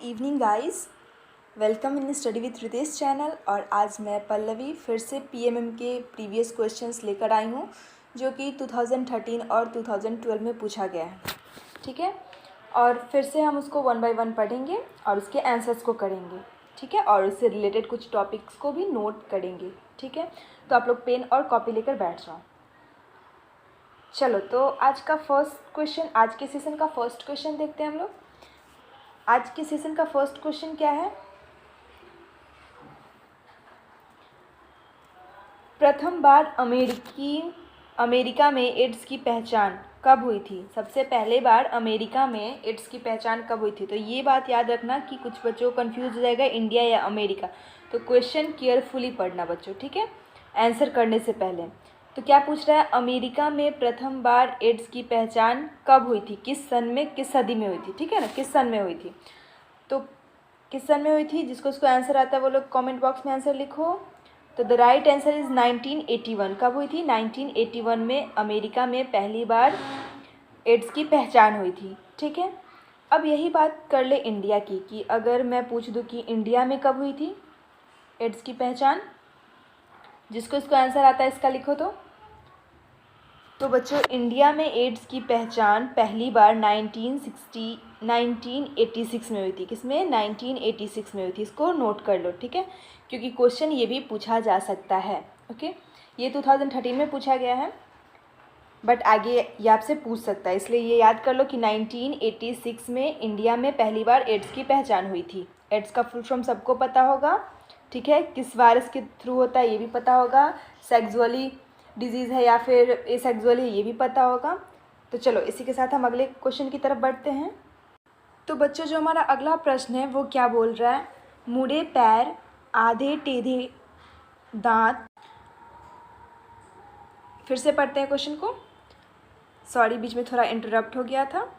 Evening guys, welcome in study with Ritesh channel. और आज मैं पल्लवी फिर से पीएमएम के प्रीवियस क्वेश्चंस लेकर आई हूँ जो कि 2013 और 2012 में पूछा गया है। ठीक है, और फिर से हम उसको वन बाय वन पढ़ेंगे और उसके आंसर्स को करेंगे। ठीक है, और उससे रिलेटेड कुछ टॉपिक्स को भी नोट करेंगे। ठीक है, तो आप लोग पेन और कॉपी लेकर बैठ जाओ। चलो, तो आज का फर्स्ट क्वेश्चन, आज के सेशन का फर्स्ट क्वेश्चन देखते हैं हम लोग। आज के सेशन का फर्स्ट क्वेश्चन क्या है? प्रथम बार अमेरिका में एड्स की पहचान कब हुई थी? सबसे पहले बार अमेरिका में एड्स की पहचान कब हुई थी? तो ये बात याद रखना कि कुछ बच्चों को कंफ्यूज हो जाएगा इंडिया या अमेरिका। तो क्वेश्चन केयरफुली पढ़ना बच्चों, ठीक है, आंसर करने से पहले। तो क्या पूछ रहा है? अमेरिका में प्रथम बार एड्स की पहचान कब हुई थी? किस सन में, किस सदी में हुई थी? ठीक है ना, किस सन में हुई थी? तो किस सन में हुई थी? जिसको उसको आंसर आता है वो लोग कमेंट बॉक्स में आंसर लिखो। तो द राइट आंसर इज़ 1981। कब हुई थी? 1981 में अमेरिका में पहली बार एड्स की पहचान हुई थी। ठीक है, अब यही बात कर ले इंडिया की, कि अगर मैं पूछ दूँ कि इंडिया में कब हुई थी एड्स की पहचान, जिसको इसको आंसर आता है इसका लिखो। तो बच्चों, इंडिया में एड्स की पहचान पहली बार 1986 में हुई थी। किसमें? 1986 में हुई थी। इसको नोट कर लो, ठीक है, क्योंकि क्वेश्चन ये भी पूछा जा सकता है। ओके, ये 2013 में पूछा गया है, बट आगे ये आपसे पूछ सकता है, इसलिए ये याद कर लो कि 1986 में इंडिया में पहली बार एड्स की पहचान हुई थी। एड्स का फुल फॉर्म सबको पता होगा, ठीक है, किस वायरस के थ्रू होता है ये भी पता होगा, सेक्सुअली डिजीज़ है या फिर एसेक्सुअल है ये भी पता होगा। तो चलो, इसी के साथ हम अगले क्वेश्चन की तरफ बढ़ते हैं। तो बच्चों, जो हमारा अगला प्रश्न है वो क्या बोल रहा है? मुड़े पैर, आधे टेढ़े दांत। फिर से पढ़ते हैं क्वेश्चन को, सॉरी बीच में थोड़ा इंटरप्ट हो गया था।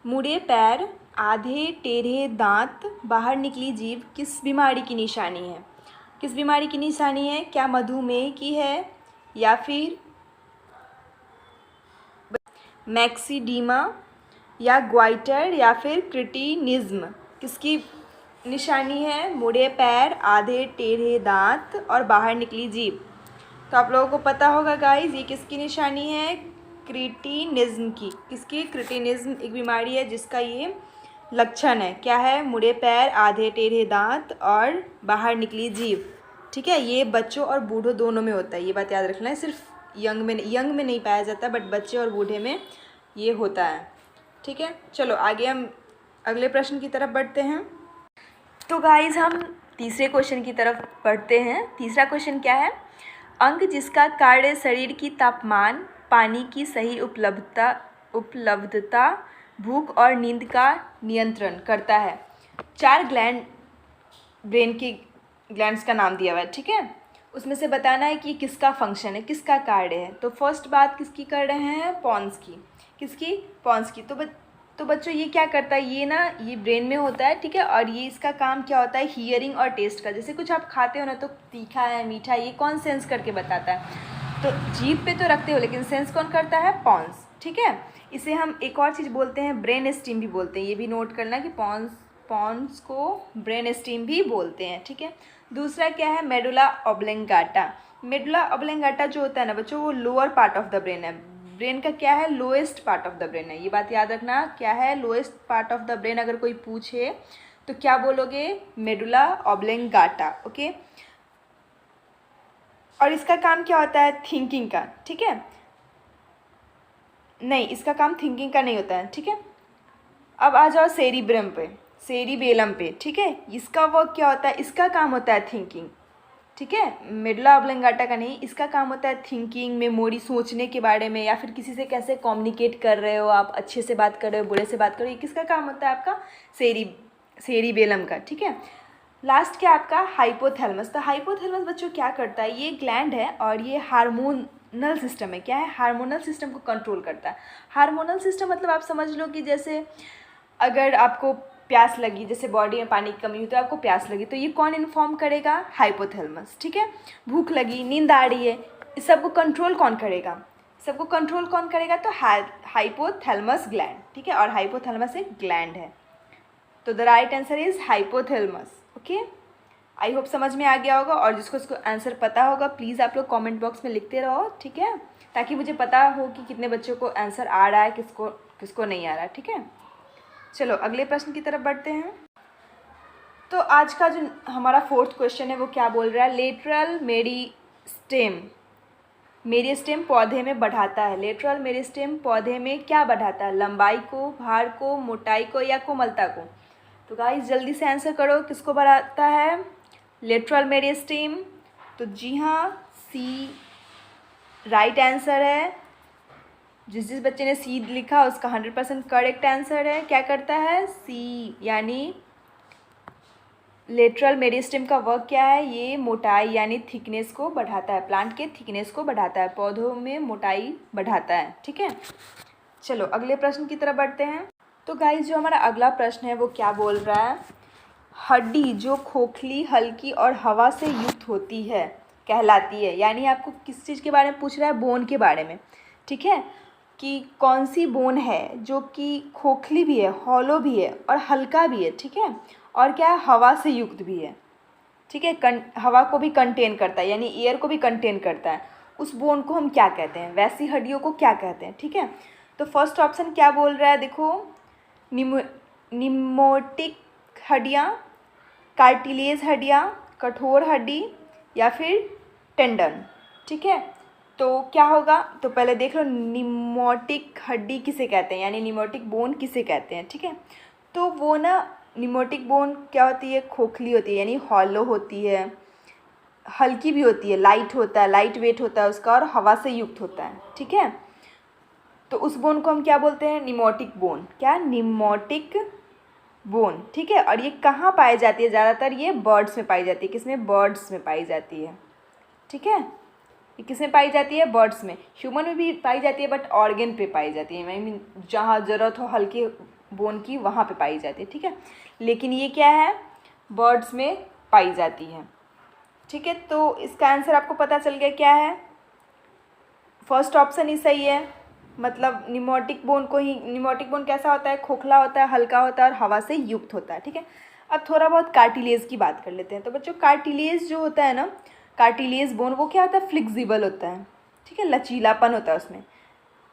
मुड़े पैर, आधे टेढ़े दांत, बाहर निकली जीभ किस बीमारी की निशानी है? किस बीमारी की निशानी है? क्या मधुमेह की है, या फिर मैक्सीडीमा, या ग्वाइटर, या फिर क्रिटिनिज्म? किसकी निशानी है? मुड़े पैर, आधे टेढ़े दांत और बाहर निकली जीभ। तो आप लोगों को पता होगा गाइस, ये किसकी निशानी है? क्रिटिनिज्म की। किसकी? क्रिटिनिज्म एक बीमारी है जिसका ये लक्षण है। क्या है? मुड़े पैर, आधे टेढ़े दांत और बाहर निकली जीभ। ठीक है, ये बच्चों और बूढ़ों दोनों में होता है, ये बात याद रखना है। सिर्फ यंग में नहीं पाया जाता, बट बच्चे और बूढ़े में ये होता है। ठीक है, चलो आगे हम अगले प्रश्न की तरफ बढ़ते हैं। तो गाइस, हम तीसरे क्वेश्चन की तरफ बढ़ते हैं। तीसरा क्वेश्चन क्या है? अंग जिसका कार्य शरीर की तापमान, पानी की सही उपलब्धता, भूख और नींद का नियंत्रण करता है। 4 ग्लैंड, ब्रेन के ग्लैंड्स का नाम दिया हुआ है, ठीक है, उसमें से बताना है कि किसका फंक्शन है, किसका कार्य है। तो फर्स्ट बात किसकी कर रहे हैं? पॉन्स की। किसकी? पॉन्स की। तो बच्चों, ये क्या करता है? ये ब्रेन में होता है, ठीक है, और ये इसका काम क्या होता है? हियरिंग और टेस्ट का। जैसे कुछ आप खाते हो ना, तो तीखा है, मीठा है, ये कौन सेंस करके बताता है? तो जीभ पे तो रखते हो, लेकिन सेंस कौन करता है? पॉन्स। ठीक है, इसे हम एक और चीज़ बोलते हैं, ब्रेन स्टीम भी बोलते हैं। ये भी नोट करना कि पॉन्स को ब्रेन स्टीम भी बोलते हैं। ठीक है, दूसरा क्या है? मेडुला ऑब्लिंगाटा। मेडुला ऑब्लिंगाटा जो होता है ना बच्चों, वो lower part of the brain है। ब्रेन का क्या है? Lowest part of the brain है। ये बात याद रखना, क्या है? Lowest part of the brain. अगर कोई पूछे तो क्या बोलोगे? मेडुला ऑब्लिंगाटा। ओके, और इसका काम क्या होता है? थिंकिंग का। ठीक है, नहीं, इसका काम थिंकिंग का नहीं होता है। ठीक है, अब आ जाओ सेरिब्रम पे, सेरिबेलम पे। ठीक है, इसका वर्क क्या होता है? इसका काम होता है थिंकिंग। ठीक है, मेडुला ऑब्लिंगाटा का नहीं, इसका काम होता है थिंकिंग, मेमोरी, सोचने के बारे में, या फिर किसी से कैसे कम्युनिकेट कर रहे हो आप, अच्छे से बात कर रहे हो, बुरे से बात कर रहे हो, ये किसका काम होता है? आपका सेरिबेलम का। ठीक है, लास्ट क्या आपका? हाइपोथैलेमस। तो हाइपोथैलेमस बच्चों क्या करता है? ये ग्लैंड है और ये हार्मोनल सिस्टम है। क्या है? हार्मोनल सिस्टम को कंट्रोल करता है। हार्मोनल सिस्टम मतलब आप समझ लो कि जैसे अगर आपको प्यास लगी, जैसे बॉडी में पानी की कमी हुई तो आपको प्यास लगी, तो ये कौन इन्फॉर्म करेगा? हाइपोथैलेमस। ठीक है, भूख लगी, नींद आ रही है, इस सबको कंट्रोल कौन करेगा? सबको कंट्रोल कौन करेगा? तो हाइपोथैलेमस ग्लैंड। ठीक है, और हाइपोथैलेमस एक ग्लैंड है। तो the right answer is hypothalamus. Okay, I hope समझ में आ गया होगा, और जिसको इसको आंसर पता होगा प्लीज़ आप लोग कमेंट बॉक्स में लिखते रहो, ठीक है, ताकि मुझे पता हो कि कितने बच्चों को आंसर आ रहा है, किसको किसको नहीं आ रहा है, ठीक है। चलो अगले प्रश्न की तरफ बढ़ते हैं। तो आज का जो हमारा फोर्थ क्वेश्चन है वो क्या बोल रहा है, लेटरल मेरिस्टेम, मेरिस्टेम पौधे में बढ़ाता है। लेटरल मेरिस्टेम पौधे में क्या बढ़ाता है, लंबाई को, भार को, मोटाई को या कोमलता को। तो गाइस जल्दी से आंसर करो, किसको बढ़ाता है, लेटरल मेरिस्टेम। तो जी हाँ, सी राइट आंसर है। जिस बच्चे ने सी लिखा उसका 100% करेक्ट आंसर है। क्या करता है, सी, यानी लेटरल मेरिस्टेम का वर्क क्या है, ये मोटाई यानी थिकनेस को बढ़ाता है, प्लांट के थिकनेस को बढ़ाता है, पौधों में मोटाई बढ़ाता है, ठीक है। चलो अगले प्रश्न की तरफ बढ़ते हैं। तो गाइस जो हमारा अगला प्रश्न है वो क्या बोल रहा है, हड्डी जो खोखली, हल्की और हवा से युक्त होती है कहलाती है। यानी आपको किस चीज़ के बारे में पूछ रहा है, बोन के बारे में, ठीक है, कि कौन सी बोन है जो कि खोखली भी है, हॉलो भी है और हल्का भी है, ठीक है, और क्या है, हवा से युक्त भी है, ठीक है, हवा को भी कंटेन करता है, यानी एयर को भी कंटेन करता है। उस बोन को हम क्या कहते हैं, वैसी हड्डियों को क्या कहते हैं, ठीक है। तो फर्स्ट ऑप्शन क्या बोल रहा है, देखो, निमोटिक हड्डियाँ, कार्टिलेज हड्डियाँ, कठोर हड्डी या फिर टेंडन, ठीक है। तो क्या होगा, तो पहले देख लो निमोटिक हड्डी किसे कहते हैं, यानी निमोटिक बोन किसे कहते हैं, ठीक है। तो वो ना, निमोटिक बोन क्या होती है, खोखली होती है, यानी हॉलो होती है, हल्की भी होती है, लाइट होता है, लाइट वेट होता है उसका, और हवा से युक्त होता है, ठीक है। तो उस बोन को हम क्या बोलते हैं, निमोटिक बोन। क्या, निमोटिक बोन, ठीक है। और ये कहाँ पाई जाती है, ज़्यादातर ये बर्ड्स में पाई जाती है। किसमें, बर्ड्स में पाई जाती है, ठीक है। ये किसमें पाई जाती है, बर्ड्स में। ह्यूमन में भी पाई जाती है बट ऑर्गन पे पाई जाती है, आई मीन जहाँ ज़रूरत हो हल्के बोन की वहाँ पे पाई जाती है, ठीक है। लेकिन ये क्या है, बर्ड्स में पाई जाती है, ठीक है। तो इसका आंसर आपको पता चल गया क्या है, फर्स्ट ऑप्शन ही सही है। मतलब निमोटिक बोन को ही, निमोटिक बोन कैसा होता है, खोखला होता है, हल्का होता है और हवा से युक्त होता है, ठीक है। अब थोड़ा बहुत कार्टिलेज की बात कर लेते हैं। तो बच्चों कार्टिलेज जो होता है ना, कार्टिलेज बोन, वो क्या होता है, फ्लेक्सिबल होता है, ठीक है, लचीलापन होता है उसमें।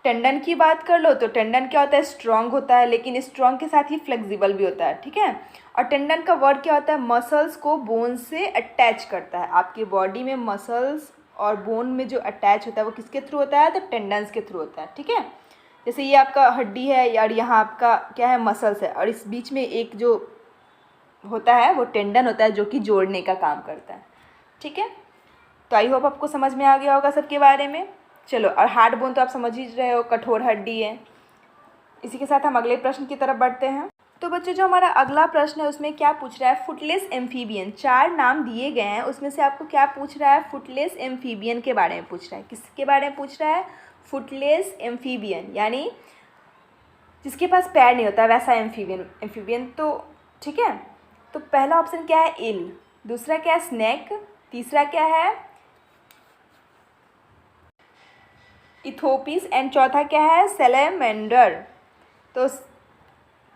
टेंडन की बात कर लो तो टेंडन क्या होता है, स्ट्रांग होता है, लेकिन स्ट्रांग के साथ ही फ्लेक्सिबल भी होता है, ठीक है। और टेंडन का वर्क क्या होता है, मसल्स को बोन से अटैच करता है। आपकी बॉडी में मसल्स और बोन में जो अटैच होता है वो किसके थ्रू होता है, तो टेंडन्स के थ्रू होता है, ठीक है। जैसे ये आपका हड्डी है और यहाँ आपका क्या है, मसल्स है, और इस बीच में एक जो होता है वो टेंडन होता है जो कि जोड़ने का काम करता है, ठीक है। तो आई होप आपको समझ में आ गया होगा सबके बारे में। चलो, और हार्ड बोन तो आप समझ ही रहे हो, कठोर हड्डी है। इसी के साथ हम अगले प्रश्न की तरफ बढ़ते हैं। तो बच्चों जो हमारा अगला प्रश्न है उसमें क्या पूछ रहा है, फुटलेस एम्फीबियन। 4 नाम दिए गए हैं, उसमें से आपको क्या पूछ रहा है, फुटलेस एम्फीबियन के बारे में पूछ रहा है। किसके बारे में पूछ रहा है, फुटलेस एम्फीबियन, यानी जिसके पास पैर नहीं होता वैसा एम्फीबियन। एम्फीबियन तो ठीक है। तो पहला ऑप्शन क्या है, इल, दूसरा क्या है, स्नेक, तीसरा क्या है, इथोपिस, एंड चौथा क्या है, सेलेमेंडर।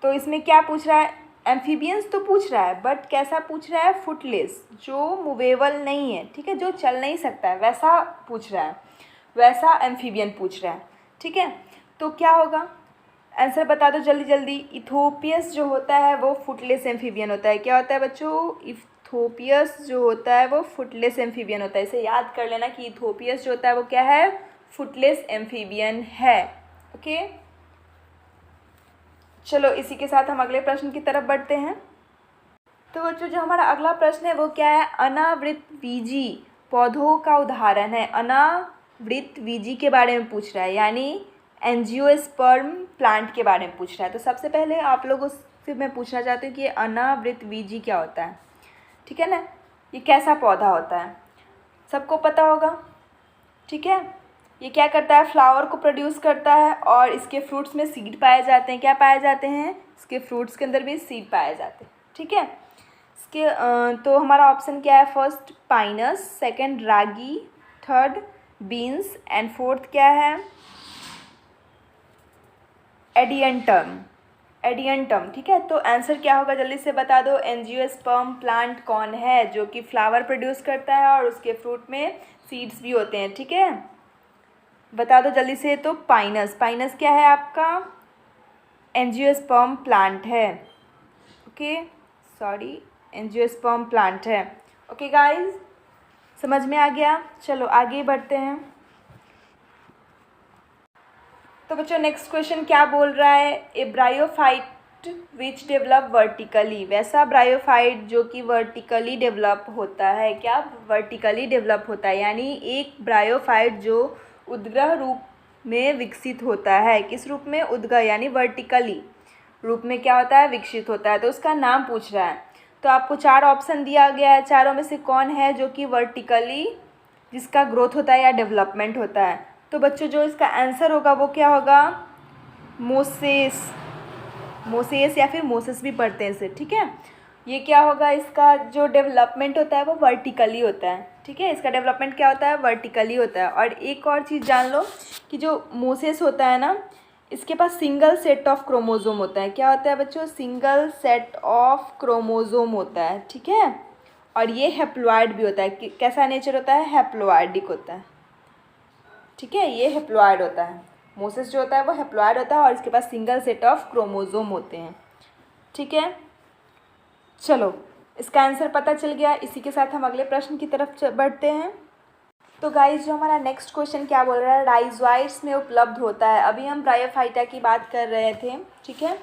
तो इसमें क्या पूछ रहा है, एम्फीबियंस तो पूछ रहा है बट कैसा पूछ रहा है, फुटलेस, जो मूवेबल नहीं है, ठीक है, जो चल नहीं सकता है वैसा पूछ रहा है, वैसा एम्फीबियन पूछ रहा है, ठीक है। तो क्या होगा, आंसर बता दो जल्दी जल्दी। इथोपियस जो होता है वो फुटलेस एम्फीबियन होता है। क्या होता है बच्चों, इथोपियस जो होता है वो फुटलेस एम्फीबियन होता है। इसे याद कर लेना कि इथोपियस जो होता है वो क्या है, फुटलेस एम्फीबियन है, ओके। चलो इसी के साथ हम अगले प्रश्न की तरफ बढ़ते हैं। तो बच्चों जो हमारा अगला प्रश्न है वो क्या है, अनावृतबीजी पौधों का उदाहरण है। अनावृतबीजी के बारे में पूछ रहा है, यानी एंजियोस्पर्म प्लांट के बारे में पूछ रहा है। तो सबसे पहले आप लोगों से मैं पूछना चाहती हूँ कि ये अनावृतबीजी क्या होता है, ठीक है ना, ये कैसा पौधा होता है, सबको पता होगा, ठीक है। ये क्या करता है, फ्लावर को प्रोड्यूस करता है और इसके फ्रूट्स में सीड पाए जाते हैं। क्या पाए जाते हैं, इसके फ्रूट्स के अंदर भी सीड पाए जाते हैं, ठीक है। इसके तो हमारा ऑप्शन क्या है, first Pinus, second ragi, third beans and fourth क्या है, एडियंटम। एडियंटम, ठीक है। तो आंसर क्या होगा जल्दी से बता दो। एंजियोस्पर्म प्लांट कौन है जो कि फ्लावर प्रोड्यूस करता है और उसके फ्रूट में सीड्स भी होते हैं, ठीक है। बता दो जल्दी से। तो पाइनस, पाइनस क्या है आपका, एंजियोस्पर्म प्लांट है। ओके, सॉरी, एंजियोस्पर्म प्लांट है। ओके गाइस, समझ में आ गया। चलो आगे बढ़ते हैं। तो बच्चों नेक्स्ट क्वेश्चन क्या बोल रहा है, ए ब्रायोफाइट विच डेवलप वर्टिकली, वैसा ब्रायोफाइट जो कि वर्टिकली डेवलप होता है। क्या वर्टिकली डेवलप होता है, यानी एक ब्रायोफाइट जो उद्ग्रह रूप में विकसित होता है। किस रूप में, उद्ग्रह यानी वर्टिकली रूप में क्या होता है, विकसित होता है। तो उसका नाम पूछ रहा है। तो आपको 4 ऑप्शन दिया गया है, चारों में से कौन है जो कि वर्टिकली जिसका ग्रोथ होता है या डेवलपमेंट होता है। तो बच्चों जो इसका आंसर होगा वो क्या होगा, मोसेस, मोसेस या फिर मोसेस भी पढ़ते हैं इसे, ठीक है। ये क्या होगा, इसका जो डेवलपमेंट होता है वो वर्टिकली होता है, ठीक है। इसका डेवलपमेंट क्या होता है, वर्टिकली होता है। और एक और चीज़ जान लो कि जो मोसेस होता है ना, इसके पास सिंगल सेट ऑफ क्रोमोजोम होता है। क्या होता है बच्चों, सिंगल सेट ऑफ क्रोमोजोम होता है, ठीक है। और ये हैप्लॉइड भी होता है। कैसा नेचर होता है, हैप्लॉइडिक होता है, ठीक है। ये हैप्लॉइड होता है, मोसेस जो होता है वो हैप्लॉइड होता है और इसके पास सिंगल सेट ऑफ क्रोमोजोम होते हैं, ठीक है। चलो इसका आंसर पता चल गया। इसी के साथ हम अगले प्रश्न की तरफ बढ़ते हैं। तो गाइस जो हमारा नेक्स्ट क्वेश्चन क्या बोल रहा है, राइजोइट्स में उपलब्ध होता है। अभी हम ब्रायोफाइटा की बात कर रहे थे, ठीक है,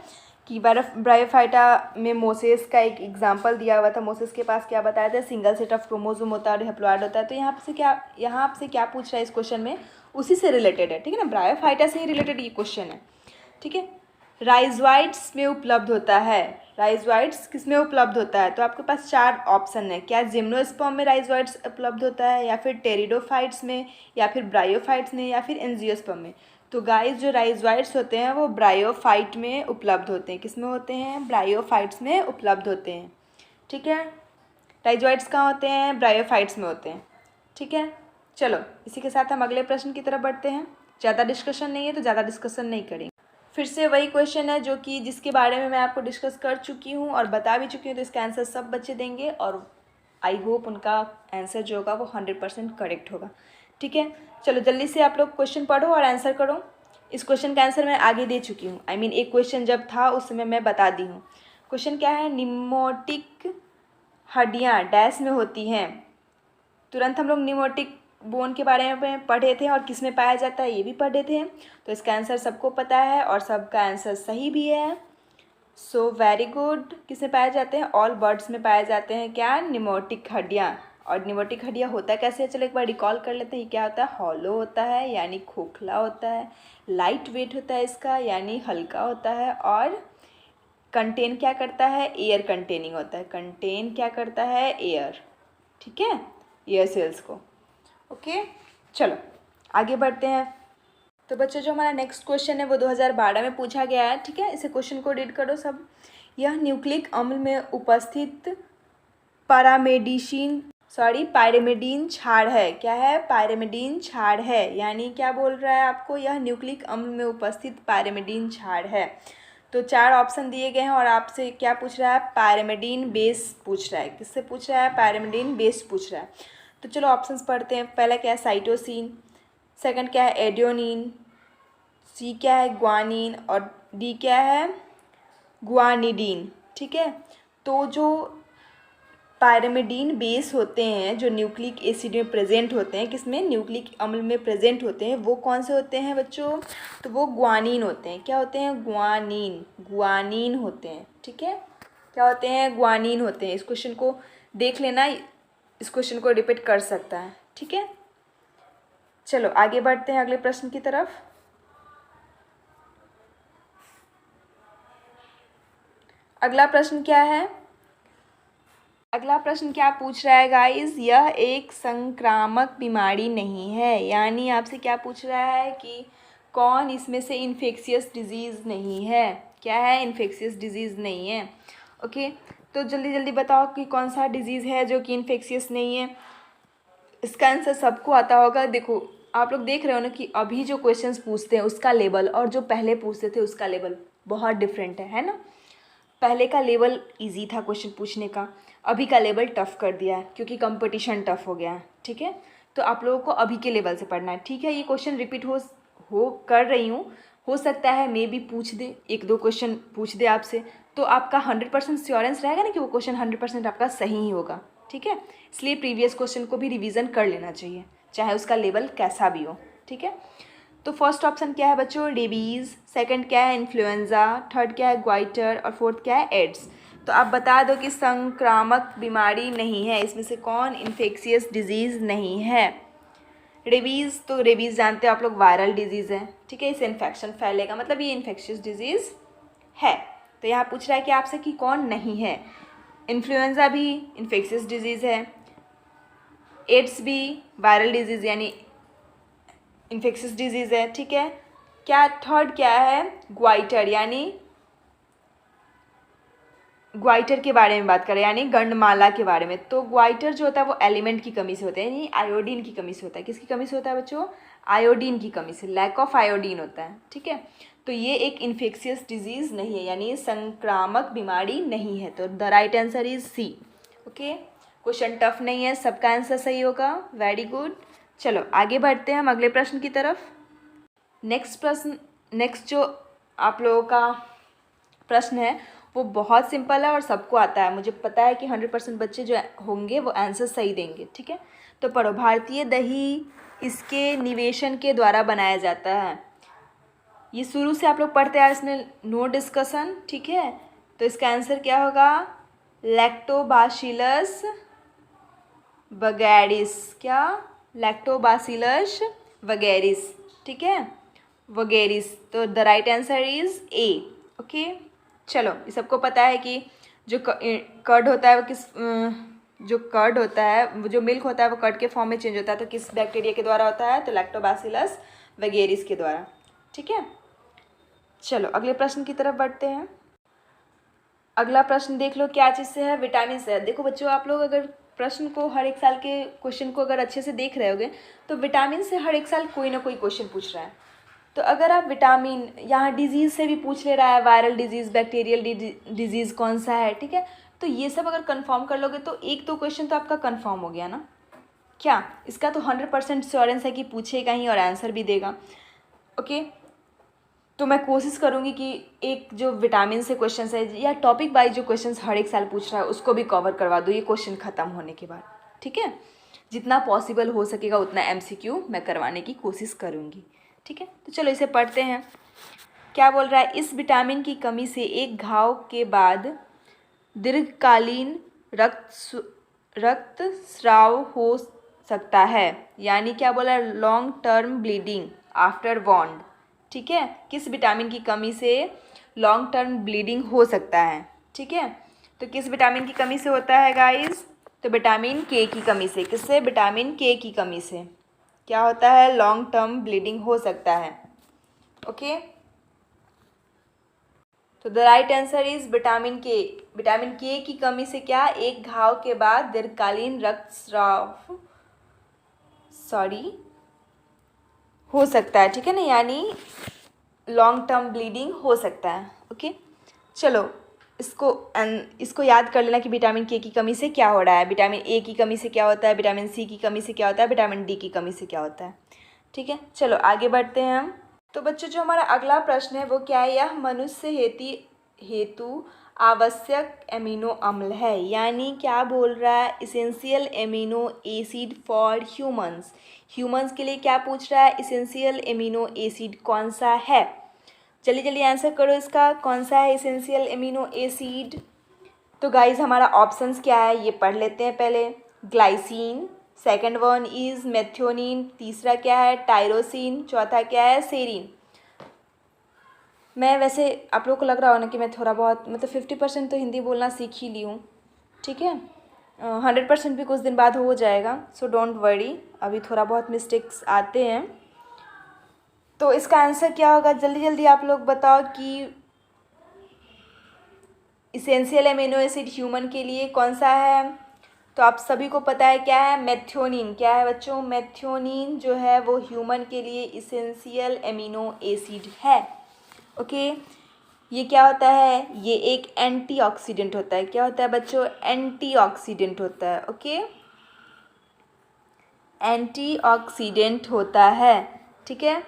कि ब्रायोफाइटा में मोसेस का एक एग्जांपल दिया हुआ था। मोसेस के पास क्या बताया था, सिंगल सेट ऑफ क्रोमोजोम होता है और हैप्लॉइड होता है। तो यहाँ आपसे क्या पूछ रहा है इस क्वेश्चन में, उसी से रिलेटेड है, ठीक है ना, ब्रायोफाइटा से ही रिलेटेड ये क्वेश्चन है, ठीक है। राइजोइट्स में उपलब्ध होता है, राइजोइट्स किस में उपलब्ध होता है। तो आपके पास 4 ऑप्शन है। क्या जिम्नोस्पर्म में राइजोइट्स उपलब्ध होता है, या फिर टेरिडोफाइट्स में, या फिर ब्रायोफाइट्स में, या फिर एंजियोस्पर्म में। तो गाइस जो राइजोइट्स होते हैं वो ब्रायोफाइट में उपलब्ध होते हैं। किस में होते हैं, ब्रायोफाइट्स में उपलब्ध होते हैं, ठीक है। राइजोइट्स कहाँ होते हैं, ब्रायोफाइट्स में होते हैं, ठीक है। चलो इसी के साथ हम अगले प्रश्न की तरफ बढ़ते हैं। ज़्यादा डिस्कशन नहीं है तो ज़्यादा डिस्कशन नहीं करेंगे। फिर से वही क्वेश्चन है जो कि जिसके बारे में मैं आपको डिस्कस कर चुकी हूँ और बता भी चुकी हूँ। तो इसका आंसर सब बच्चे देंगे और आई होप उनका आंसर जो होगा वो 100% करेक्ट होगा, ठीक है। चलो जल्दी से आप लोग क्वेश्चन पढ़ो और आंसर करो। इस क्वेश्चन का आंसर मैं आगे दे चुकी हूँ, आई मीन एक क्वेश्चन जब था उस समय मैं बता दी हूँ। क्वेश्चन क्या है, निमोटिक हड्डियाँ डैश में होती हैं। तुरंत हम लोग निमोटिक बोन के बारे में पढ़े थे और किस में पाया जाता है ये भी पढ़े थे। तो इसका आंसर सबको पता है और सबका आंसर सही भी है। So very good. किस में पाए जाते हैं, ऑल बर्ड्स में पाए जाते हैं क्या, निमोटिक हड्डियाँ। और निमोटिक हड्डियाँ होता कैसे है, चलो एक बार रिकॉल कर लेते हैं। क्या होता है, हॉलो होता है यानी खोखला होता है, लाइट वेट होता है इसका यानी हल्का होता है, और कंटेन क्या करता है, एयर कंटेनिंग होता है। कंटेन क्या करता है, एयर, ठीक है, एयर सेल्स को। ओके चलो आगे बढ़ते हैं। तो बच्चों जो हमारा नेक्स्ट क्वेश्चन है वो 2012 में पूछा गया है, ठीक है। इसे क्वेश्चन को रीड करो सब। यह न्यूक्लिक अम्ल में उपस्थित पायरिमिडीन क्षार है। क्या है, पायरिमिडीन क्षार है, यानी क्या बोल रहा है आपको, यह न्यूक्लिक अम्ल में उपस्थित पायरिमिडीन क्षार है। तो 4 ऑप्शन दिए गए हैं और आपसे क्या पूछ रहा है, पायरिमिडीन बेस पूछ रहा है। किससे पूछ रहा है, पायरिमिडीन बेस पूछ रहा है। तो चलो ऑप्शंस पढ़ते हैं। पहला क्या है, साइटोसिन। सेकंड क्या है, एडियोनिन। सी क्या है, ग्वानिन। और डी क्या है, ग्वानिडीन, ठीक है। तो जो पायरिमिडीन बेस होते हैं जो न्यूक्लिक एसिड में प्रेजेंट होते हैं, किसमें, न्यूक्लिक अम्ल में प्रेजेंट होते हैं, वो कौन से होते हैं बच्चों, तो वो ग्वानिन होते हैं। क्या होते हैं, ग्वानिन होते हैं, ठीक है। क्या होते हैं, ग्वानिन होते हैं। इस क्वेश्चन को देख लेना, इस क्वेश्चन को रिपीट कर सकता है, ठीक है। चलो आगे बढ़ते हैं अगले प्रश्न की तरफ। अगला प्रश्न क्या है, अगला प्रश्न क्या पूछ रहा है गाइस, यह एक संक्रामक बीमारी नहीं है। यानी आपसे क्या पूछ रहा है कि कौन इसमें से इन्फेक्शियस डिजीज़ नहीं है। क्या है, इन्फेक्शियस डिजीज़ नहीं है। ओके तो जल्दी जल्दी बताओ कि कौन सा डिजीज़ है जो कि इन्फेक्शियस नहीं है। इसका आंसर सबको आता होगा। देखो आप लोग देख रहे हो ना कि अभी जो क्वेश्चंस पूछते हैं उसका लेवल और जो पहले पूछते थे उसका लेवल बहुत डिफरेंट है ना। पहले का लेवल इजी था क्वेश्चन पूछने का, अभी का लेवल टफ़ कर दिया है क्योंकि कंपटीशन टफ़ हो गया है, ठीक है। तो आप लोगों को अभी के लेवल से पढ़ना है, ठीक है। ये क्वेश्चन रिपीट हो कर रही हूँ, हो सकता है मे भी पूछ दे, 1-2 क्वेश्चन पूछ दे आपसे, तो आपका 100% श्योरेंस रहेगा ना कि वो क्वेश्चन 100% आपका सही ही होगा, ठीक है। इसलिए प्रीवियस क्वेश्चन को भी रिवीजन कर लेना चाहिए, चाहे उसका लेवल कैसा भी हो, ठीक है। तो फर्स्ट ऑप्शन क्या है बच्चों, रेबीज़, सेकंड क्या है इन्फ्लुएंजा, थर्ड क्या है ग्वाइटर और फोर्थ क्या है एड्स। तो आप बता दो कि संक्रामक बीमारी नहीं है, इसमें से कौन इन्फेक्शियस डिजीज़ नहीं है। रेबीज़, तो रेबीज़ जानते हो आप लोग वायरल डिजीज़ है, ठीक है, इससे इन्फेक्शन फैलेगा, मतलब ये इन्फेक्शियस डिजीज़ है। तो यहाँ पूछ रहा है कि आपसे कि कौन नहीं है। इन्फ्लुएंजा भी इन्फेक्शियस डिजीज़ है, एड्स भी वायरल डिजीज़ यानी इन्फेक्शियस डिजीज़ है, ठीक है। क्या थर्ड क्या है, ग्वाइटर, यानी ग्वाइटर के बारे में बात करें यानी गंडमाला के बारे में। तो ग्वाइटर जो होता है वो एलिमेंट की कमी से होता है, यानी आयोडीन की कमी से होता है। किसकी कमी से होता है बच्चों, आयोडीन की कमी से, लैक ऑफ आयोडीन होता है, ठीक है। तो ये एक इन्फेक्शियस डिजीज़ नहीं है, यानी संक्रामक बीमारी नहीं है। तो the right answer is C. Okay, question tough नहीं है, सबका आंसर सही होगा, वेरी गुड। चलो आगे बढ़ते हैं हम अगले प्रश्न की तरफ। नेक्स्ट जो आप लोगों का प्रश्न है वो बहुत सिंपल है और सबको आता है। मुझे पता है कि 100% बच्चे जो होंगे वो आंसर सही देंगे, ठीक है। तो पढ़ो, भारतीय दही इसके निवेशन के द्वारा बनाया जाता है। ये शुरू से आप लोग पढ़ते आ रहे, इसमें नो डिस्कशन, ठीक है। तो इसका आंसर क्या होगा, लैक्टोबासिलस वगैरिस। क्या, लैक्टोबासिलस वगैरिस, ठीक है, वगैरिस। तो the right answer is a. Okay, चलो ये सबको पता है कि जो कर्ड होता है वो जो कर्ड होता है, वो जो मिल्क होता है वो कर्ड के फॉर्म में चेंज होता है, तो किस बैक्टीरिया के द्वारा होता है, तो लैक्टोबासिलस वगैरिस के द्वारा, ठीक है। चलो अगले प्रश्न की तरफ बढ़ते हैं। अगला प्रश्न देख लो क्या चीज़ से है, विटामिन से है। देखो बच्चों, आप लोग अगर प्रश्न को हर एक साल के क्वेश्चन को अगर अच्छे से देख रहे होगे तो विटामिन से हर एक साल कोई ना कोई क्वेश्चन पूछ रहा है। तो अगर आप विटामिन, यहाँ डिजीज़ से भी पूछ ले रहा है, वायरल डिजीज़, बैक्टीरियल डिजीज़ कौन सा है, ठीक है। तो ये सब अगर कंफर्म कर लोगे तो 1-2 क्वेश्चन तो आपका कंफर्म हो गया ना। क्या, इसका तो 100% श्योरेंस है कि पूछेगा ही और आंसर भी देगा। ओके, तो मैं कोशिश करूँगी कि एक जो विटामिन से क्वेश्चन है या टॉपिक वाइज जो क्वेश्चन हर एक साल पूछ रहा है उसको भी कवर करवा दूँ ये क्वेश्चन ख़त्म होने के बाद, ठीक है। जितना पॉसिबल हो सकेगा उतना MCQ मैं करवाने की कोशिश करूँगी, ठीक है। तो चलो इसे पढ़ते हैं। क्या बोल रहा है, इस विटामिन की कमी से एक घाव के बाद दीर्घकालीन रक्तस्राव हो सकता है, यानी क्या बोला, लॉन्ग टर्म ब्लीडिंग आफ्टर वॉन्ड, ठीक है। किस विटामिन की कमी से लॉन्ग टर्म ब्लीडिंग हो सकता है, ठीक है। तो किस विटामिन की कमी से होता है गाइस, तो विटामिन के की कमी से। किससे, विटामिन के की कमी से क्या होता है, लॉन्ग टर्म ब्लीडिंग हो सकता है। ओके, तो the right answer is vitamin के। विटामिन के की कमी से क्या, एक घाव के बाद दीर्घकालीन रक्तस्राव हो सकता है, ठीक है ना, यानी लॉन्ग टर्म ब्लीडिंग हो सकता है। ओके, चलो इसको याद कर लेना कि विटामिन के की कमी से क्या हो रहा है, विटामिन ए की कमी से क्या होता है, विटामिन सी की कमी से क्या होता है, विटामिन डी की कमी से क्या होता है, ठीक है। चलो आगे बढ़ते हैं हम। तो बच्चों जो हमारा अगला प्रश्न है वो क्या है, यह मनुष्य हेतु आवश्यक एमिनो अम्ल है, यानी क्या बोल रहा है, essential amino acid for humans के लिए क्या पूछ रहा है, इसेंशियल एमिनो एसिड कौन सा है। जल्दी जल्दी आंसर करो इसका, कौन सा है इसेंशियल एमिनो एसिड। तो गाइज हमारा ऑप्शंस क्या है ये पढ़ लेते हैं पहले। Glycine, second one is methionine, तीसरा क्या है टायरोसिन, चौथा क्या है सेरीन। मैं वैसे आप लोग को लग रहा हो ना कि मैं थोड़ा बहुत मतलब 50% तो हिंदी बोलना सीख ही ली हूँ, ठीक है। 100% भी कुछ दिन बाद हो जाएगा, सो डोंट वरी, अभी थोड़ा बहुत मिस्टेक्स आते हैं। तो इसका आंसर क्या होगा, जल्दी जल्दी आप लोग बताओ कि इसेंशियल एमिनो एसिड ह्यूमन के लिए कौन सा है। तो आप सभी को पता है क्या है, मेथियोनिन। क्या है बच्चों, मेथियोनिन जो है वो ह्यूमन के लिए इसेंशियल एमिनो एसिड है। ओके, ये क्या होता है, ये एक एंटीऑक्सीडेंट होता है। क्या होता है बच्चों, एंटीऑक्सीडेंट होता है। ओके, एंटीऑक्सीडेंट होता है, ठीक है।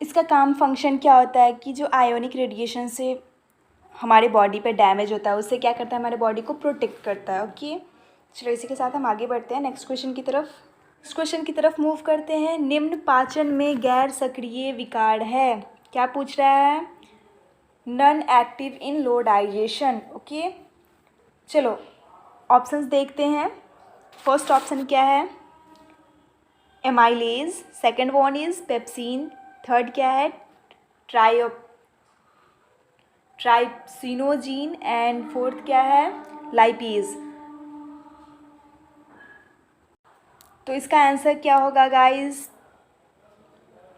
इसका काम फंक्शन क्या होता है कि जो आयोनिक रेडिएशन से हमारे बॉडी पे डैमेज होता है उससे क्या करता है, हमारे बॉडी को प्रोटेक्ट करता है। ओके, चलो इसी के साथ हम आगे बढ़ते हैं नेक्स्ट क्वेश्चन की तरफ। इस क्वेश्चन की तरफ मूव करते हैं। निम्न पाचन में गैर सक्रिय विकार है। क्या पूछ रहा है, non active in low digestion. Okay, चलो ऑप्शंस देखते हैं। फर्स्ट ऑप्शन क्या है, amylase, second one is pepsin, third क्या है, ट्राइसिनोजीन एंड फोर्थ क्या है, लाइपेज। तो इसका आंसर क्या होगा गाइस,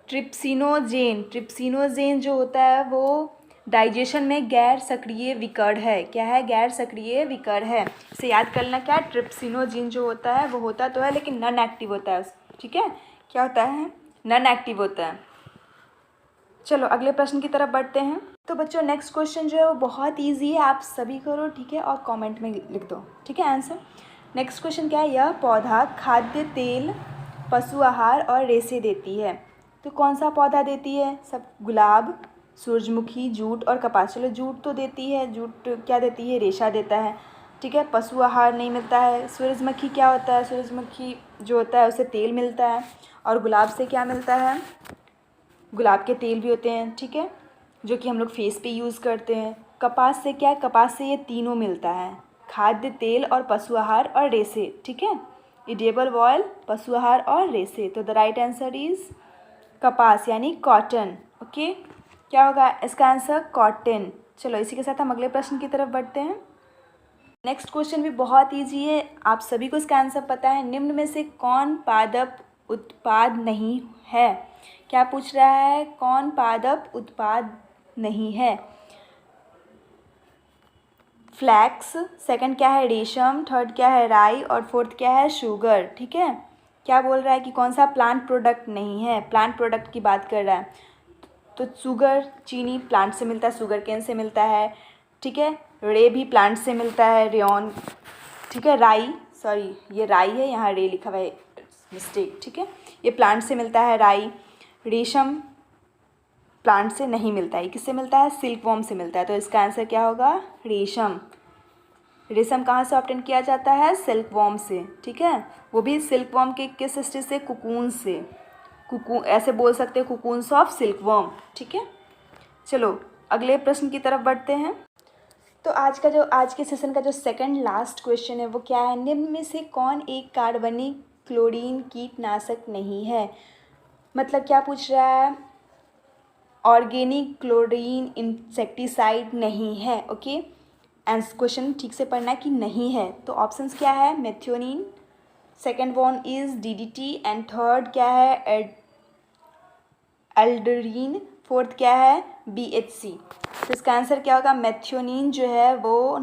ट्रिप्सिनोजेन। ट्रिप्सिनोजेन जो होता है वो डाइजेशन में गैर सक्रिय विकर है। क्या है, गैर सक्रिय विकर है। इसे याद करना, क्या है, ट्रिप्सिनोजीन जो होता है वो होता तो है लेकिन नॉन एक्टिव होता है। ठीक है, क्या होता है, नॉन एक्टिव होता है। चलो अगले प्रश्न की तरफ बढ़ते हैं। तो बच्चों नेक्स्ट क्वेश्चन जो है वो बहुत इजी है, आप सभी करो, ठीक है, और कमेंट में लिख दो, ठीक है आंसर। नेक्स्ट क्वेश्चन क्या है, यह पौधा खाद्य तेल, पशु आहार और रेशे देती है। तो कौन सा पौधा देती है, सब, गुलाब, सूरजमुखी, जूट और कपास। चलो जूट तो देती है, जूट क्या देती है, रेशा देता है, ठीक है। पशु आहार नहीं मिलता है। सूरजमुखी क्या होता है, सूरजमुखी जो होता है उसे तेल मिलता है। और गुलाब से क्या मिलता है, गुलाब के तेल भी होते हैं, ठीक है, जो कि हम लोग फेस पे यूज़ करते हैं। कपास से क्या है, कपास से ये तीनों मिलता है, खाद्य तेल और पशु आहार और रेशे, ठीक है, एडिबल ऑयल, पशु आहार और रेशे। तो द राइट आंसर इज़ कपास यानी कॉटन। ओके, क्या होगा इसका आंसर, कॉटन। चलो इसी के साथ हम अगले प्रश्न की तरफ बढ़ते हैं। नेक्स्ट क्वेश्चन भी बहुत ईजी है, आप सभी को इसका आंसर पता है। निम्न में से कौन पादप उत्पाद नहीं है। क्या पूछ रहा है, कौन पादप उत्पाद नहीं है। फ्लैक्स, सेकंड क्या है, रेशम, थर्ड क्या है, राई और फोर्थ क्या है, शुगर। ठीक है, क्या बोल रहा है कि कौन सा प्लांट प्रोडक्ट नहीं है, प्लांट प्रोडक्ट की बात कर रहा है। तो शुगर, चीनी प्लांट से मिलता है, शुगर केन से मिलता है, ठीक है। रे भी प्लांट से मिलता है, रेयन, ठीक है। राई, सॉरी ये राई है, यहाँ रे लिखा हुआ है, मिस्टेक, ठीक है। ये प्लांट से मिलता है राई। रेशम प्लांट से नहीं मिलता है, किससे मिलता है, सिल्क वॉर्म से मिलता है। तो इसका आंसर क्या होगा, रेशम। रेशम कहाँ से ऑब्टेन किया जाता है, सिल्क वॉर्म से, ठीक है। वो भी सिल्क वॉर्म के किस स्टेज से, कुकून से, कुकून ऐसे बोल सकते हैं, कुकून्स ऑफ सिल्क वॉर्म, ठीक है। चलो अगले प्रश्न की तरफ बढ़ते हैं। तो आज के सेशन का जो सेकंड लास्ट क्वेश्चन है वो क्या है, निम्न में से कौन एक कार्बनिक क्लोरीन कीटनाशक नहीं है। मतलब क्या पूछ रहा है, ऑर्गेनिक क्लोरीन इंसेक्टिसाइड नहीं है। ओके, आंसर क्वेश्चन ठीक से पढ़ना है कि नहीं है। तो ऑप्शंस क्या है, methionine, second one is DDT and third क्या है, एल्डरीन, फोर्थ क्या है, बीएचसी। तो इसका आंसर क्या होगा, मेथियोनिन जो है वो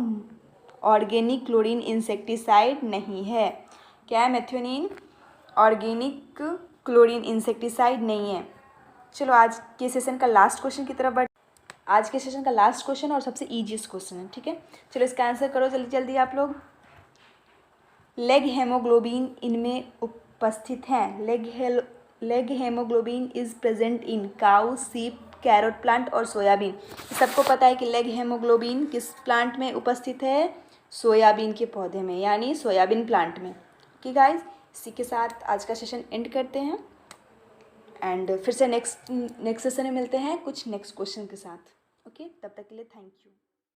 ऑर्गेनिक क्लोरीन इंसेक्टिसाइड नहीं है। क्या है, मेथियोनिन ऑर्गेनिक क्लोरीन इंसेक्टिसाइड नहीं है। चलो आज के सेशन का लास्ट क्वेश्चन की तरफ बढ़, आज के सेशन का लास्ट क्वेश्चन और सबसे ईजीएस्ट क्वेश्चन है, ठीक है। चलो इसका आंसर करो जल्दी जल्दी आप लोग। लेग हेमोग्लोबिन इनमें उपस्थित हैं। Leg haemoglobin is present in cow, सीप, कैरोट प्लांट और सोयाबीन। सबको पता है कि लेग हेमोग्लोबिन किस प्लांट में उपस्थित है, सोयाबीन के पौधे में, यानी सोयाबीन प्लांट में। ओके गाइज, इसी के साथ आज का सेशन एंड करते हैं एंड फिर से नेक्स्ट सेशन में मिलते हैं कुछ नेक्स्ट क्वेश्चन के साथ। ओके, तब तक के लिए थैंक यू।